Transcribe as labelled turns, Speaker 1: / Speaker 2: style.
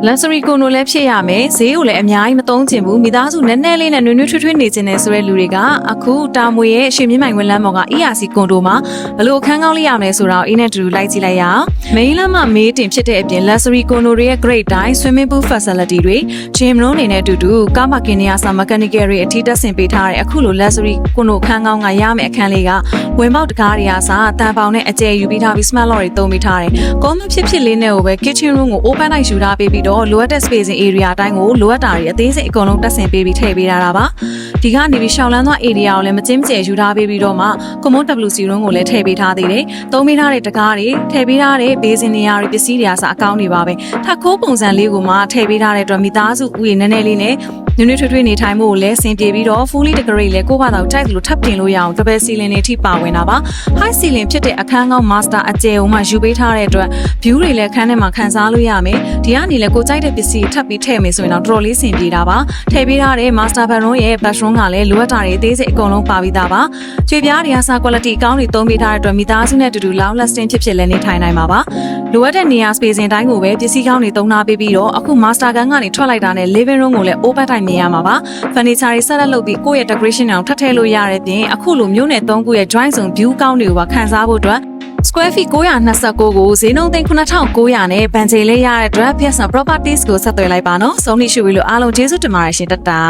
Speaker 1: luxury ကိုနိုလည်းဖြစ်ရမယ်ဈေးကိုလည်းအများကြီးမသုံးချင်ဘူးမိသားစုနည်းနည်းလေးနဲ့နွေ့နွေ့ထွေးထွေးနေချင်တယ်ဆိုတဲ့လူတွေကအခုတာမွေရဲ့အရှင်မြင့်မိုင်ဝင်းလမ်းပေါ်က ERC ကွန်ဒိုမှာဘလို့အခန်းကောင်းလေးရမယ်ဆိုတော့အင်းနဲ့တူလိုက်ကြည့်လိုက်ရအောင်မိန်းလမ်းမှာမေးတင်ဖြစ်တဲ့အပြင် luxury ကွန်ဒိုတွေရဲ့ grade တိုင်း swimming pool facility တွေ gym room တွေနဲ့အတူတူကားပါကင်နေရာစာ mechanical တွေအထီးတက်ဆင်ပေးထားတဲ့အခုလို luxury ကွန်ဒိုအခန်းကောင်းကရမယ့်အခန်းလေးကဝင်ပေါက်တကားတွေအားစာတန်ပေါင်နဲ့အကျယ်ယူပြီးထားပြီး smart lot တွေသုံးပေးထားတယ်ကောမဖြစ်ဖြစ်လေးနဲ့ကိုပဲ kitchen room ကို open လိုက်ယူထားပေးပြီးတော့လိုအပ်တဲ့ spacing area အတိုင်းကိုလိုအပ်တာတွေအသေးစိတ်အကုန်လုံးတက်ဆင်ပေးပြီးထည့်ပေးထားတာပါဒီကနေပြီးရှောင်းလန်းသွား area ကိုလည်းမကျင်းမကျယ်ယူထားပေးပြီးတော့မှ common WC room ကိုလည်းထည့်ပေးထားသေးတယ်သုံးပေးထားတဲ့တကားတွေထည့်ပေးထားတဲ့ basin နေရာတွေပစ္စည်းတွေအားစာအကောင်းတွေပါပဲထပ်ခိုးပုံစံလေးကိုမှထည့်ပေးထားတဲ့အတွက်မိသားစုဦးရေနည်းနည်းလေးနဲ့နွေ့နွေ့ထွေးထွေးနေထိုင်မှုကိုလည်းဆင်ပြေပြီးတော့ fully decorate လည်းကိုယ့်ဘာသာတိုက်လို့ထပ်တင်လို့ရအောင် double ceiling တွေထိပါဝင်တာပါ high ceiling ဖြစ်တဲ့အခန်းကောင်း master အကျယ်ကိုမှယူပေးထားတဲ့အတွက် view တွေလည်းခန်းထဲမှာခန်းစားလို့ရမယ်ဒီကနေလည်းကိုကြိုက်တဲ့ပစ္စည်းထပ်ပြီးထည့်မယ်ဆိုရင်တော့တော်တော်လေးဆင်ပြေတာပါထည့်ပေးထားတဲ့ master bedroom ရဲ့ bathroom ကလည်းလိုအပ်တာတွေအသေးစိတ်အကုန်လုံးပါပြီးသားပါချွေပြားတွေအစား quality အကောင်းတွေသုံးပေးထားတဲ့အတွက်မိသားစုနဲ့အတူတူ long lasting ဖြစ်လည်းနေထိုင်နိုင်မှာပါလိုအပ်တဲ့နေရာ spacing တိုင်းကိုပဲပစ္စည်းကောင်းတွေသုံးထားပေးပြီးတော့အခု master ခန်းကနေထွက်လိုက်တာနဲ့ living room ကိုလည်း open တိုင်းမြင်ရမှာပါ furniture တွေဆက်လက်လုပ်ပြီးကိုယ့်ရဲ့ decoration အောင်ထပ်ထည့်လို့ရတဲ့ပြင်အခုလိုမျိုးနဲ့3ခုရဲ့ joint စုံ view ကောင်းတွေကိုပါခန်းစားဖို့အတွက် square feet 929ကိုဈေးနှုန်းသိန်း9900နဲ့ဗန်ဂျေလေးရတဲ့အတွက် Piazza Properties ကိုဆက်သွယ်လိုက်ပါနော်။ဆုံးဖြတ်ရွှေလို့အားလုံးကျေးဇူးတင်ပါတယ်ရှင်တတာ